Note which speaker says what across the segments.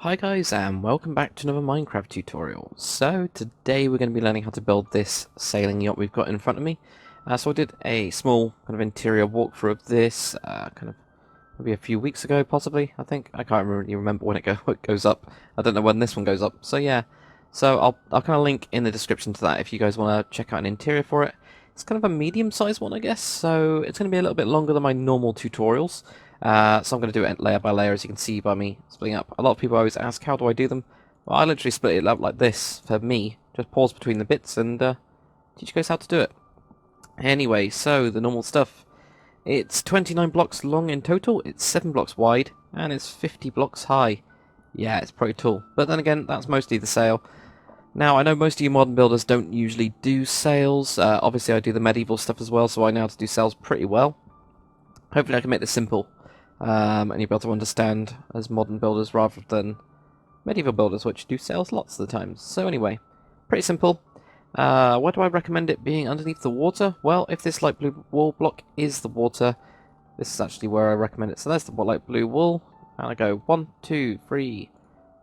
Speaker 1: Hi guys, and welcome back to another Minecraft tutorial. So today we're going to be learning how to build this sailing yacht we've got in front of me. So I did a small kind of interior walkthrough of this kind of maybe a few weeks ago, possibly. I think I can't really remember when it goes up. I don't know when this one goes up. So yeah, so I'll kind of link in the description to that if you guys want to check out an interior for it. It's kind of a medium-sized one, I guess. So it's going to be a little bit longer than my normal tutorials. So I'm going to do it layer by layer, as you can see by me splitting up. A lot of people always ask, how do I do them? Well, I literally split it up like this for me. Just pause between the bits and teach you guys how to do it. Anyway, so the normal stuff. It's 29 blocks long in total, it's 7 blocks wide, and it's 50 blocks high. Yeah, it's pretty tall. But then again, that's mostly the sail. Now, I know most of you modern builders don't usually do sails. Obviously, I do the medieval stuff as well, so I know how to do sails pretty well. Hopefully I can make this simple. And you'll be able to understand as modern builders rather than medieval builders, which do sails lots of the time. So anyway, pretty simple. Where do I recommend it being underneath the water? Well, if this light blue wool block is the water, this is actually where I recommend it. So there's the light blue wool, and I go 1, 2, 3,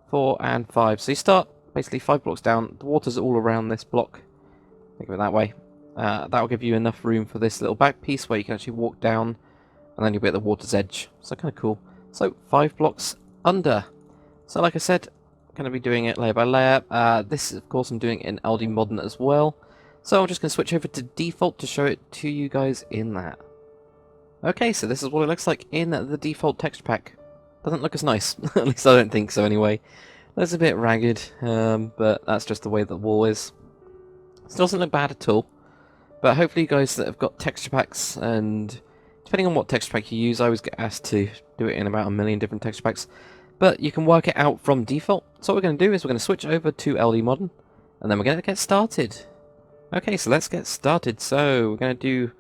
Speaker 1: 4, and 5. So you start basically 5 blocks down. The water's all around this block. Think of it that way. That will give you enough room for this little back piece where you can actually walk down and then you'll be at the water's edge. So kind of cool. So 5 blocks under. So like I said, I'm going to be doing it layer by layer. This, of course, I'm doing it in LD Modern as well. So I'm just going to switch over to default to show it to you guys in that. Okay, so this is what it looks like in the default texture pack. Doesn't look as nice. At least I don't think so anyway. It's a bit ragged, but that's just the way the wall is. It doesn't look bad at all. But hopefully you guys that have got texture packs, and depending on what texture pack you use, I always get asked to do it in about a million different texture packs. But you can work it out from default. So what we're going to do is we're going to switch over to LD Modern, and then we're going to get started. Okay, so let's get started. So we're going to do,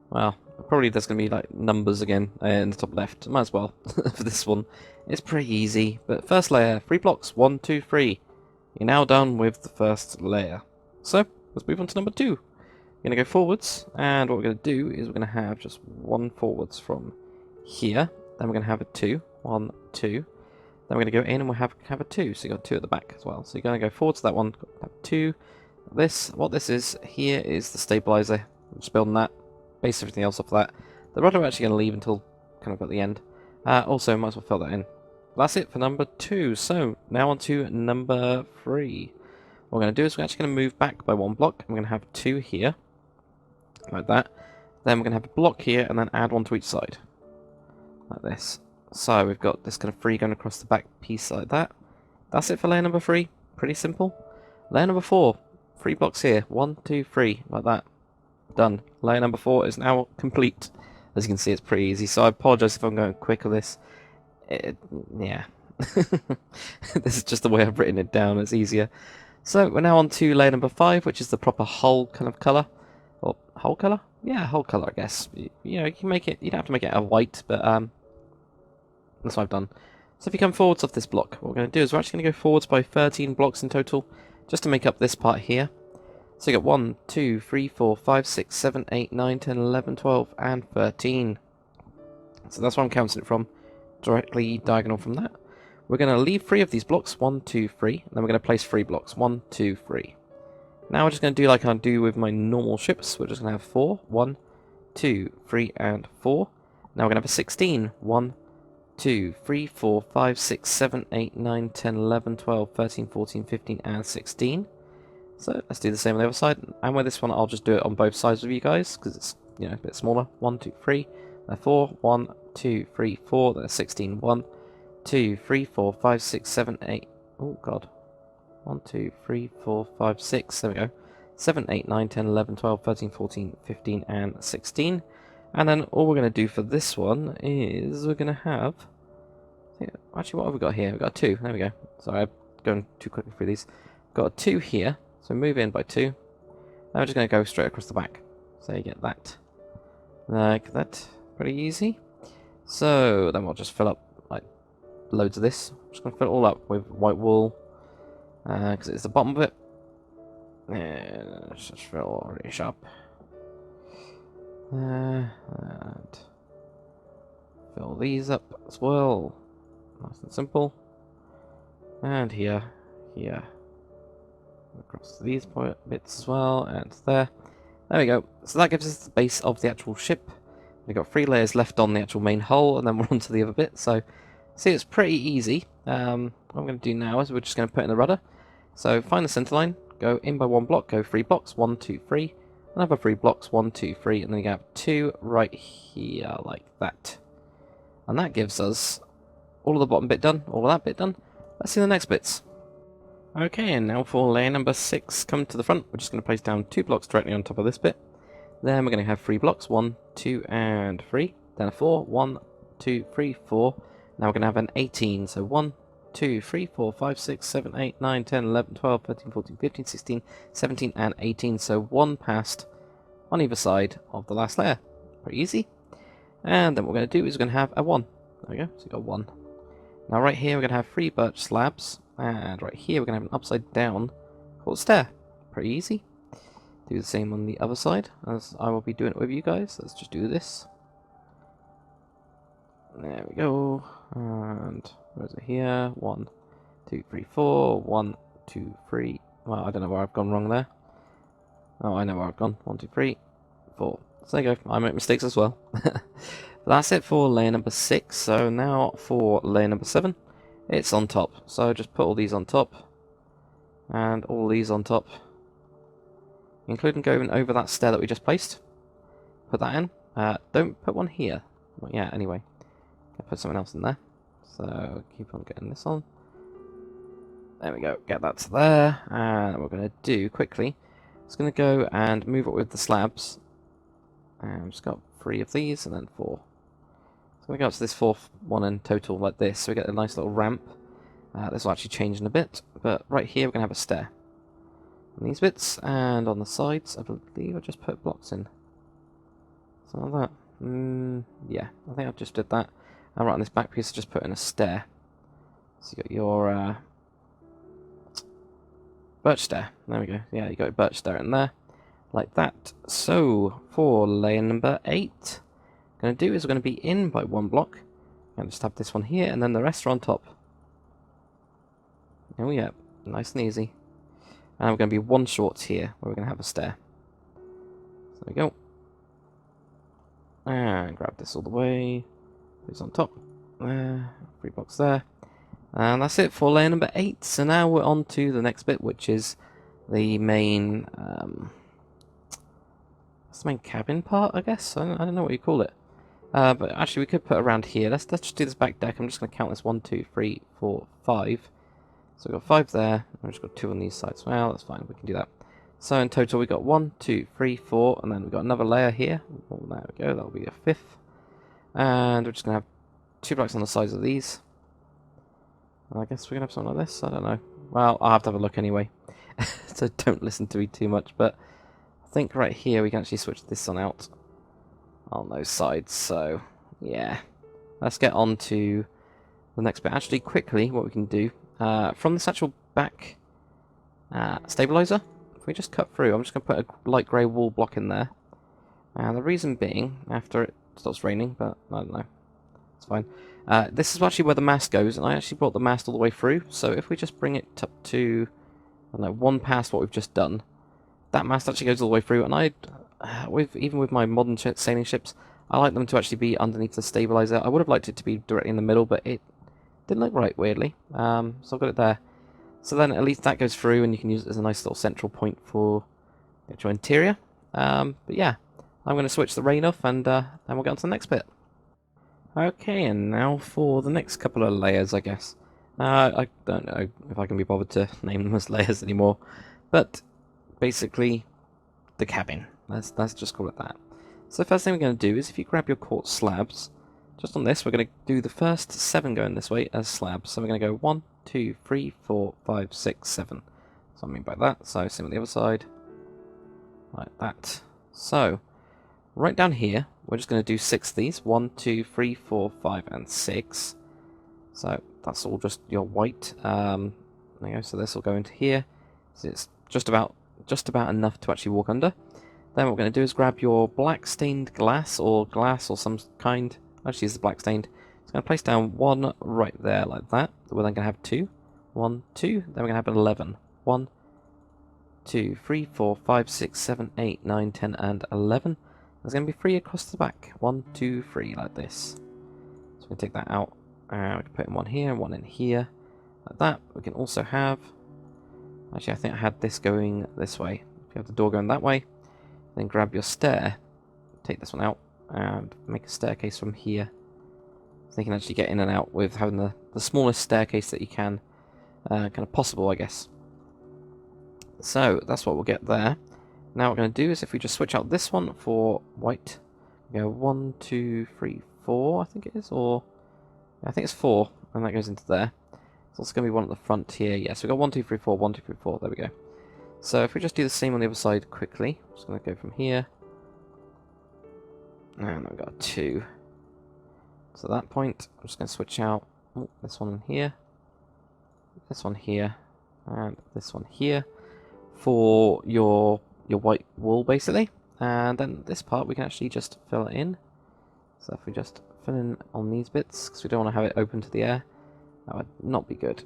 Speaker 1: well, probably there's going to be like numbers again in the top left. Might as well for this one. It's pretty easy. But first layer, 3 blocks, 1, 2, 3. You're now done with the first layer. So let's move on to number 2. We're going to go forwards, and what we're going to do is we're going to have just 1 forwards from here. Then we're going to have a 2. 1, 2. Then we're going to go in and we'll have a 2. So you've got 2 at the back as well. So you're going to go forwards to that one, have 2. What this is here is the stabilizer. I'm just building that. Base everything else off that. The rudder we're actually going to leave until kind of at the end. Also, might as well fill that in. That's it for number 2. So now on to number 3. What we're going to do is we're actually going to move back by 1 block. And we're going to have 2 here. Like that. Then we're going to have a block here and then add 1 to each side. Like this. So we've got this kind of 3 going across the back piece like that. That's it for layer number 3. Pretty simple. Layer number 4. 3 blocks here. 1, 2, 3. Like that. Done. Layer number 4 is now complete. As you can see, it's pretty easy. So I apologise if I'm going quick on this. Yeah. This is just the way I've written it down. It's easier. So we're now on to layer number 5, which is the proper hull kind of colour. Or hull colour? Yeah, hull colour, I guess. You know, you can make it. You don't have to make it a white, but that's what I've done. So if you come forwards off this block, what we're going to do is we're actually going to go forwards by 13 blocks in total, just to make up this part here. So you got 1, 2, 3, 4, 5, 6, 7, 8, 9, 10, 11, 12, and 13. So that's where I'm counting it from, directly diagonal from that. We're going to leave 3 of these blocks, 1, 2, 3, and then we're going to place 3 blocks, 1, 2, 3. Now we're just going to do like I do with my normal ships. We're just going to have 4, 1, 2, 3, and 4. Now we're going to have a 16, 1, 2, 3, 4, 5, 6, 7, 8, 9, 10, 11, 12, 13, 14, 15, and 16. So let's do the same on the other side. And with this one, I'll just do it on both sides with you guys, because it's, you know, a bit smaller. 1, 2, 3, 4, 1, 2, 3, 4, that's 16, 1, 2, 3, 4, 5, 6, 7, 8. Oh, God. 1, 2, 3, 4, 5, 6. There we go. 7, 8, 9, 10, 11, 12, 13, 14, 15, and 16. And then all we're going to do for this one is we're going to have... Actually, what have we got here? We've got a 2. There we go. Sorry, I'm going too quickly through these. Got a 2 here. So move in by 2. Now we're just going to go straight across the back. So you get that. Like that. Pretty easy. So then we'll just fill up like loads of this. I'm just going to fill it all up with white wool. Because it's the bottom of it. And let's just fill it up. And fill these up as well. Nice and simple. And here, here. Across these bits as well, and there. There we go. So that gives us the base of the actual ship. We've got 3 layers left on the actual main hull, and then we're on to the other bit. So, see, it's pretty easy. What I'm going to do now is we're just going to put in the rudder. So, find the center line, go in by 1 block, go 3 blocks, 1, 2, 3. Another 3 blocks, 1, 2, 3, and then you have 2 right here, like that. And that gives us all of the bottom bit done, all of that bit done. Let's see the next bits. Okay, and now for layer number 6, come to the front. We're just going to place down 2 blocks directly on top of this bit. Then we're going to have 3 blocks, 1, 2, and 3. Then a 4, 1, 2, 3, 4. Now we're going to have an 18, so 1, 2, 3, 4, 5, 6, 7, 8, 9, 10, 11, 12, 13, 14, 15, 16, 17, and 18. So 1 passed on either side of the last layer. Pretty easy. And then what we're going to do is we're going to have a 1. There we go, so we've got 1. Now right here we're going to have 3 birch slabs. And right here we're going to have an upside down called stair. Pretty easy. Do the same on the other side, as I will be doing it with you guys. Let's just do this. There we go. And where is it here? 1, 2, 3, 4. 1, 2, 3. Well, I don't know where I've gone wrong there. Oh, I know where I've gone. 1, 2, 3, 4. So there you go. I make mistakes as well. That's it for layer number 6. So now for layer number 7. It's on top. So just put all these on top. And all these on top. Including going over that stair that we just placed. Put that in. Don't put one here. Not yet, anyway. I'll put something else in there. So keep on getting this on. There we go. Get that to there. And what we're going to do quickly. It's going to go and move it with the slabs. And I've just got 3 of these and then 4. So I'm going to go up to this 4th one in total like this. So we get a nice little ramp. This will actually change in a bit. But right here we're going to have a stair. On these bits, and on the sides, I believe I just put blocks in. Something like that. Yeah, I think I just did that. And right on this back piece, I just put in a stair. So you got your birch stair. There we go. Yeah, you got your birch stair in there. Like that. So, for layer number 8, what I'm going to do is we're going to be in by 1 block. And just have this one here, and then the rest are on top. Oh yeah, nice and easy. And we're going to be 1 short here, where we're going to have a stair. So there we go. And grab this all the way. Put this on top. There. 3 blocks there. And that's it for layer number 8. So now we're on to the next bit, which is the main... that's the main cabin part, I guess? I don't know what you call it. But actually, we could put around here. Let's just do this back deck. I'm just going to count this 1, 2, 3, 4, 5. So we've got 5 there. We've just got 2 on these sides. Well, that's fine. We can do that. So in total, we've got 1, 2, 3, 4, and then we've got another layer here. Oh, there we go. That'll be a 5th. And we're just going to have 2 blocks on the sides of these. I guess we're going to have something like this. I don't know. Well, I'll have to have a look anyway. So don't listen to me too much. But I think right here we can actually switch this one out on those sides. So, yeah. Let's get on to the next bit. Actually, quickly, what we can do. From this actual back stabilizer, if we just cut through, I'm just going to put a light grey wall block in there. And the reason being, after it stops raining, but I don't know. It's fine. This is actually where the mast goes, and I actually brought the mast all the way through. So if we just bring it up to, I don't know, 1 past what we've just done, that mast actually goes all the way through. And even with my modern sailing ships, I like them to actually be underneath the stabilizer. I would have liked it to be directly in the middle, but it didn't look right, weirdly. So I've got it there. So then at least that goes through, and you can use it as a nice little central point for the actual interior. But yeah, I'm going to switch the rain off, and then we'll get on to the next bit. Okay, and now for the next couple of layers, I guess. I don't know if I can be bothered to name them as layers anymore. But basically, the cabin. Let's just call it that. So the first thing we're going to do is if you grab your quartz slabs, just on this, we're going to do the first 7 going this way as slabs. So we're going to go 1, 2, 3, 4, 5, 6, 7. So I mean by that. So same on the other side. Like that. So, right down here, we're just going to do 6 of these. 1, 2, 3, 4, 5, and 6. So that's all just your white. There you go. So this will go into here. So it's just about enough to actually walk under. Then what we're going to do is grab your black stained glass or some kind. Actually, it's the black stained. It's going to place down 1 right there like that. We're then going to have 2. 1, 2. Then we're going to have 11. 1, 2, 3, 4, 5, 6, 7, 8, 9, 10, and 11. There's going to be 3 across the back. 1, 2, 3, like this. So we can take that out. We can put in one here, one in here. Like that. We can also have... Actually, I think I had this going this way. If you have the door going that way, then grab your stair. Take this one out and make a staircase from here. So you can actually get in and out with having the smallest staircase that you can. Kind of possible, I guess. So, that's what we'll get there. Now what we're going to do is if we just switch out this one for white. We go 1, 2, 3, 4, I think it is. Or, I think it's 4. And that goes into there. It's also going to be one at the front here. Yes, we've got 1, 2, 3, 4, 1, 2, 3, 4. There we go. So if we just do the same on the other side quickly. I'm just going to go from here. And I've got a 2. So at that point, I'm just going to switch out this one here. This one here. And this one here. For your white wool, basically. And then this part, we can actually just fill it in. So if we just fill in on these bits, because we don't want to have it open to the air, that would not be good.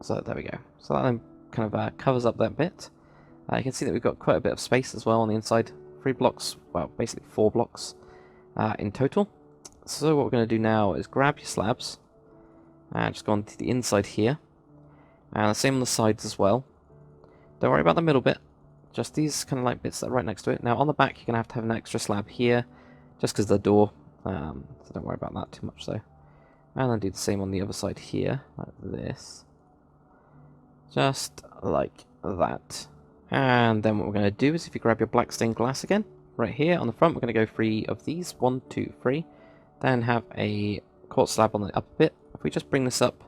Speaker 1: So there we go. So that then kind of covers up that bit. You can see that we've got quite a bit of space as well on the inside. 3 blocks, well, basically 4 blocks in total. So what we're going to do now is grab your slabs and just go on to the inside here. And the same on the sides as well. Don't worry about the middle bit. Just these kind of like bits that are right next to it. Now on the back, you're going to have an extra slab here, just because of the door. So don't worry about that too much, though. And then do the same on the other side here, like this. Just like that. And then what we're going to do is if you grab your black stained glass again, right here on the front, we're going to go 3 of these. 1, 2, 3. Then have a quartz slab on the upper bit. If we just bring this up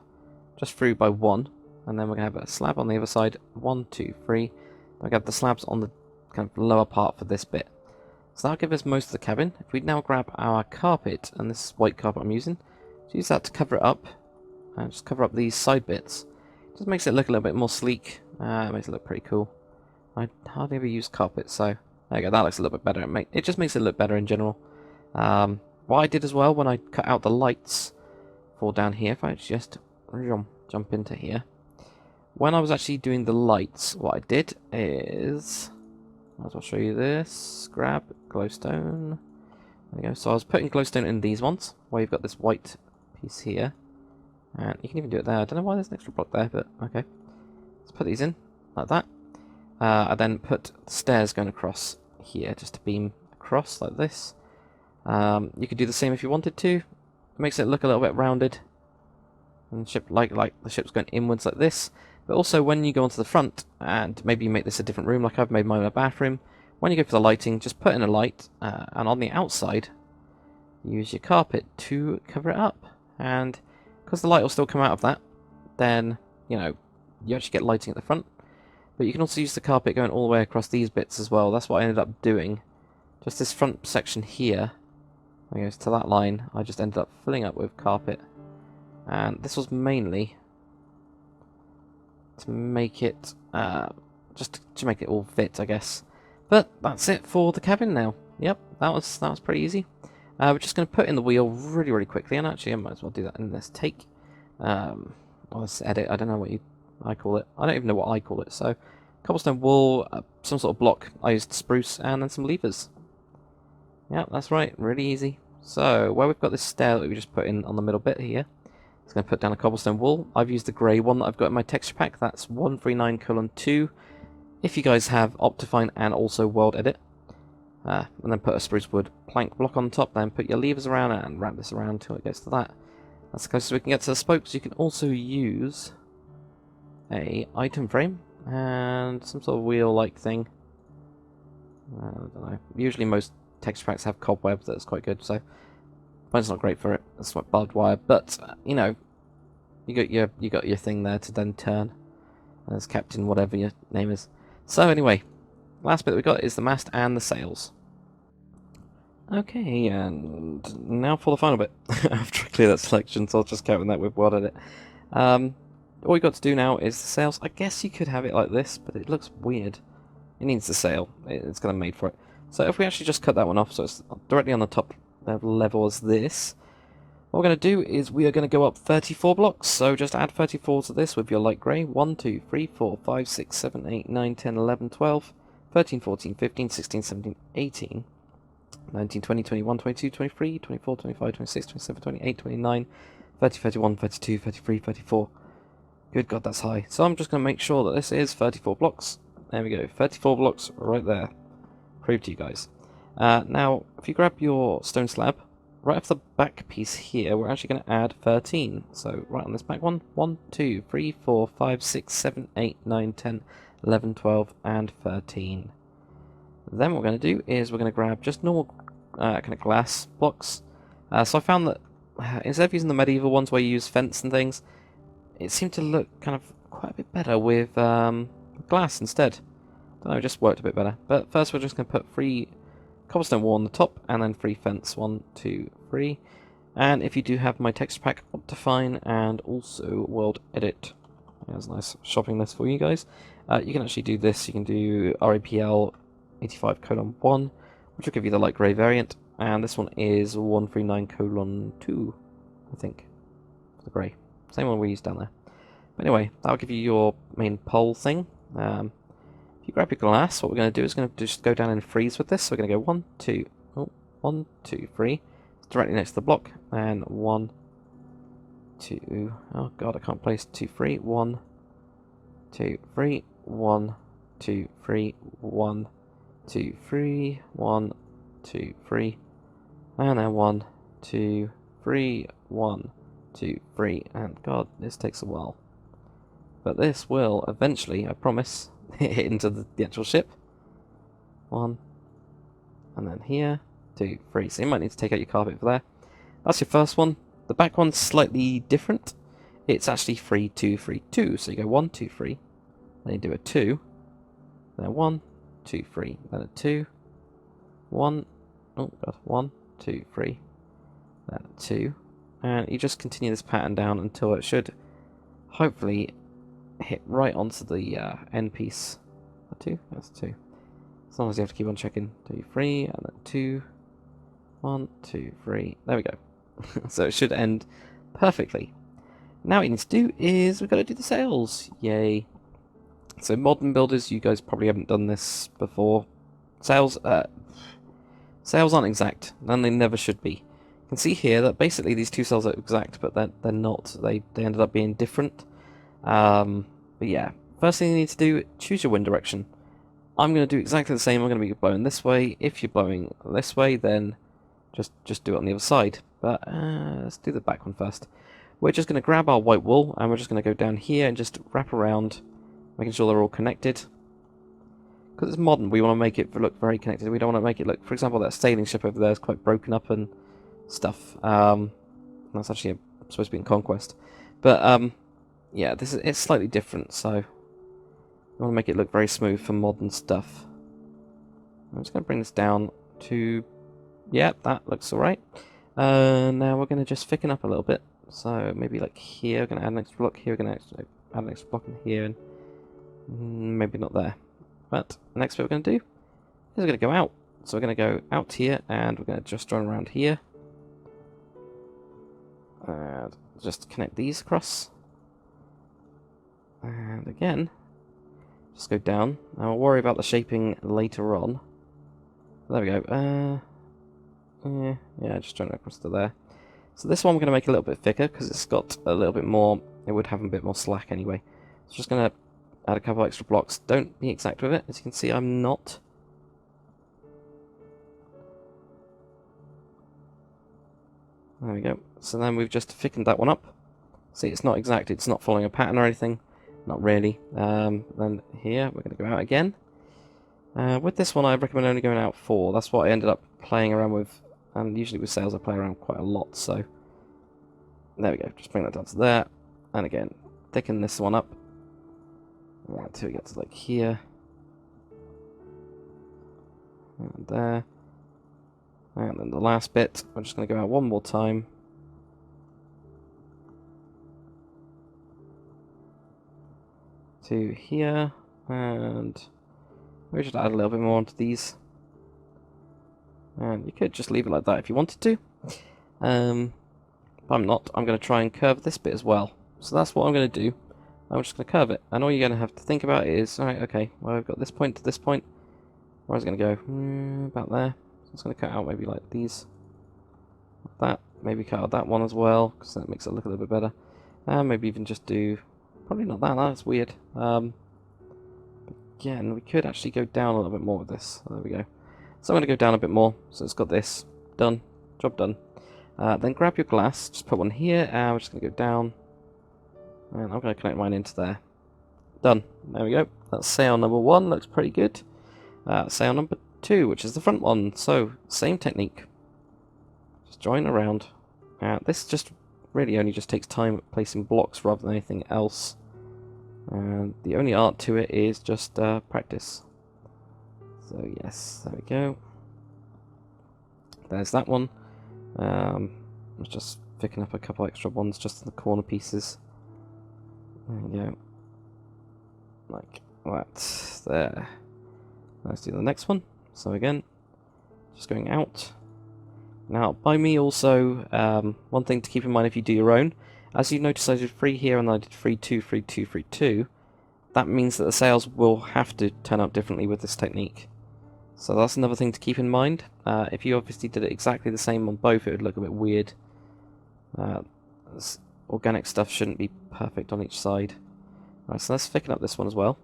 Speaker 1: just through by 1, and then we're going to have a slab on the other side. 1, 2, 3. Then we have the slabs on the kind of lower part for this bit. So that'll give us most of the cabin. If we now grab our carpet, and this is white carpet I'm using, use that to cover it up, and just cover up these side bits. Just makes it look a little bit more sleek. Makes it look pretty cool. I hardly ever use carpet, so there you go. That looks a little bit better. It just makes it look better in general. What I did as well when I cut out the lights for down here, if I just jump into here. When I was actually doing the lights, what I did is, I'll show you this. Grab glowstone. There we go. So I was putting glowstone in these ones, where you've got this white piece here. And you can even do it there. I don't know why there's an extra block there, but okay. Let's put these in, like that. I then put the stairs going across here, just to beam across, like this. You could do the same if you wanted to. It makes it look a little bit rounded. And ship like the ship's going inwards like this. But also when you go onto the front, and maybe you make this a different room, like I've made mine a bathroom, when you go for the lighting, just put in a light, and on the outside, use your carpet to cover it up. And because the light will still come out of that, then, you know, you actually get lighting at the front. But you can also use the carpet going all the way across these bits as well. That's what I ended up doing. Just this front section here, that goes to that line, I just ended up filling up with carpet. And this was mainly to make it, just to make it all fit, I guess. But that's it for the cabin now. Yep, that was pretty easy. We're just going to put in the wheel really, really quickly, and actually I might as well do that in this take. Or this edit, I don't know what I call it. I don't even know what I call it. So, cobblestone wool, some sort of block. I used spruce, and then some levers. Yep, that's right, really easy. So, where we've got this stair that we just put in on the middle bit here, it's going to put down a cobblestone wool. I've used the grey one that I've got in my texture pack. That's 139:2. If you guys have Optifine and also World Edit. And then put a spruce wood plank block on top. Then put your levers around it and wrap this around until it gets to that. That's the closest we can get to the spokes. You can also use a item frame and some sort of wheel-like thing. I don't know. Usually most texture packs have cobwebs. That's quite good. So mine's not great for it. That's what barbed wire. But you know, you got your thing there to then turn as captain, whatever your name is. So anyway, last bit that we got is the mast and the sails. Okay, and now for the final bit. After I clear that selection, so I'll just count that with World Edit. All we got to do now is the sails. I guess you could have it like this, but it looks weird. It needs the sail. It's kind of made for it. So if we actually just cut that one off, so it's directly on the top level as this, What we're going to do is we are going to go up 34 blocks, so just add 34 to this with your light grey. 1, 2, 3, 4, 5, 6, 7, 8, 9, 10, 11, 12, 13, 14, 15, 16, 17, 18, 19, 20, 21, 22, 23, 24, 25, 26, 27, 28, 29, 30, 31, 32, 33, 34. Good God, that's high. So I'm just going to make sure that this is 34 blocks. There we go, 34 blocks right there. Prove to you guys. Now, if you grab your stone slab, right off the back piece here, we're actually going to add 13. So, right on this back one. 1, 2, 3, 4, 5, 6, 7, 8, 9, 10, 11, 12, and 13. Then what we're going to do is we're going to grab just normal kind of glass blocks. So I found that instead of using the medieval ones where you use fence and things, it seemed to look kind of quite a bit better with glass instead. I don't know, it just worked a bit better. But first we're just going to put 3 cobblestone wall on the top, and then 3 fence. 1, 2, 3. And if you do have my texture pack, Optifine, and also World Edit, there's a nice shopping list for you guys. You can actually do this. You can do RAPL 85:1, which will give you the light grey variant, and this one is 139:2, I think, for the grey. Same one we used down there. But anyway, that'll give you your main pole thing. If you grab your glass, what we're going to do is going to just go down and freeze with this. So we're going to go 1, 2, 1, 2, 3, directly next to the block, and 1, 2, oh god, I can't place 2, 3, 1, 2, 3, 1, 2, 3, 1, 2, 3, 1, 2, 3, and then 1, 2, 3, 1, 2, 3, and god, this takes a while. But this will eventually, I promise, hit into the actual ship. 1, and then here, 2, 3. So you might need to take out your carpet for there. That's your first one. The back one's slightly different. It's actually 3, 2, 3, 2. So you go 1, 2, 3. Then you do a 2. Then 1, 2, 3. Then a 2. 1. Oh god. 1, 2, 3. Then a 2. And you just continue this pattern down until it should hopefully hit right onto the end piece. A 2? That's 2. As long as you have to keep on checking. 2, 3, and then 2. 1, 2, 3. There we go. So it should end perfectly. Now what you need to do is we've got to do the sails. Yay. So modern builders, you guys probably haven't done this before. Sails aren't exact, and they never should be. You can see here that basically these two sails are exact, but they're not. They ended up being different. But yeah, first thing you need to do, choose your wind direction. I'm going to do exactly the same. I'm going to be blowing this way. If you're blowing this way, then just do it on the other side. But let's do the back one first. We're just going to grab our white wool, and we're just going to go down here and just wrap around, making sure they're all connected. Because it's modern, we want to make it look very connected. We don't want to make it look, for example, that sailing ship over there is quite broken up and stuff. That's actually supposed to be in Conquest. But yeah, it's slightly different, so we want to make it look very smooth for modern stuff. I'm just going to bring this down to, yeah, that looks alright. Now we're going to just thicken up a little bit. So maybe like here, we're going to add an extra block here, we're going to add an extra block in here, and maybe not there. But the next bit we're going to do is we're going to go out. So we're going to go out here, and we're going to just run around here. And just connect these across. And again, just go down. Now I'll worry about the shaping later on. There we go. Yeah, just run it across to there. So this one we're going to make a little bit thicker, because it's got a little bit more, it would have a bit more slack anyway. So just going to add a couple extra blocks. Don't be exact with it. As you can see, I'm not. There we go. So then we've just thickened that one up. See, it's not exact. It's not following a pattern or anything. Not really. Then here, we're going to go out again. With this one, I recommend only going out 4. That's what I ended up playing around with. And usually with sails, I play around quite a lot. So there we go. Just bring that down to there. And again, thicken this one up. Until we get to like here. And there. And then the last bit, I'm just going to go out one more time. To here. And we just add a little bit more onto these. And you could just leave it like that if you wanted to. But I'm not. I'm going to try and curve this bit as well. So that's what I'm going to do. I'm just going to curve it. And all you're going to have to think about is, alright, okay, well, I've got this point to this point. Where's it going to go? About there. So it's going to cut out maybe like these. Like that. Maybe cut out that one as well, because that makes it look a little bit better. And maybe even just do... Probably not that, that's weird. But again, we could actually go down a little bit more with this. There we go. So I'm going to go down a bit more. So it's got this. Done. Job done. Then grab your glass, just put one here, and we're just going to go down. And I'm going to connect mine into there. Done. There we go. That's sail number 1, looks pretty good. Sail number 2, which is the front one. So, same technique. Just join around. This just really only just takes time placing blocks rather than anything else. And the only art to it is just practice. So yes, there we go. There's that one. I'm just picking up a couple extra ones just in the corner pieces. There we go. Like that. There. Let's do the next one. So again, just going out. Now, by me also, one thing to keep in mind if you do your own, as you notice I did 3 here and I did 3, 2, 3, 2, 3, 2, that means that the sails will have to turn out differently with this technique. So that's another thing to keep in mind. If you obviously did it exactly the same on both, it would look a bit weird. Organic stuff shouldn't be perfect on each side. Right, so let's thicken up this one as well.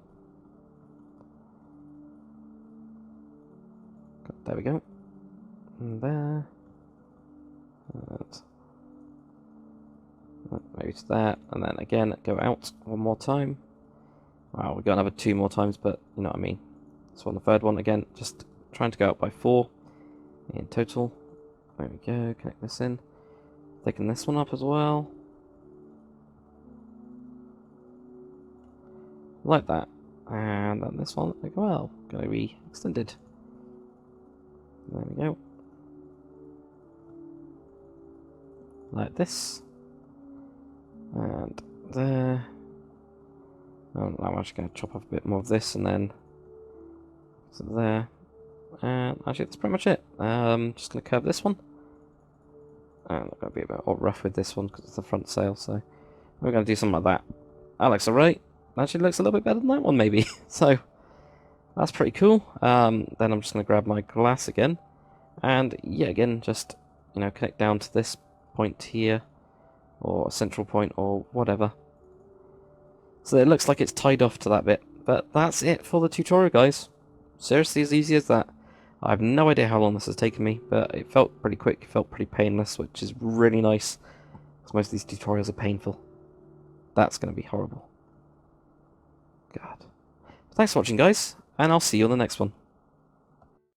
Speaker 1: There we go. And there. Maybe to that, and then again go out one more time. Wow, we've got another 2 more times, but you know what I mean. So on the third one again, just trying to go out by 4 in total. There we go, connect this in. Thicken this one up as well. Like that. And then this one as well. Going to be extended. There we go. Like this. And there. And I'm actually going to chop off a bit more of this and then so there. And actually that's pretty much it. Just going to curve this one. And I'm going to be a bit rough with this one because it's the front sail, so we're going to do something like that. That looks alright. Actually looks a little bit better than that one maybe. So that's pretty cool. Then I'm just going to grab my glass again. And yeah, again, just, you know, connect down to this point here. Or a central point or whatever. So it looks like it's tied off to that bit. But that's it for the tutorial, guys. Seriously as easy as that. I have no idea how long this has taken me, but it felt pretty quick, it felt pretty painless, which is really nice. Because most of these tutorials are painful. That's going to be horrible. God. Thanks for watching, guys, and I'll see you on the next one.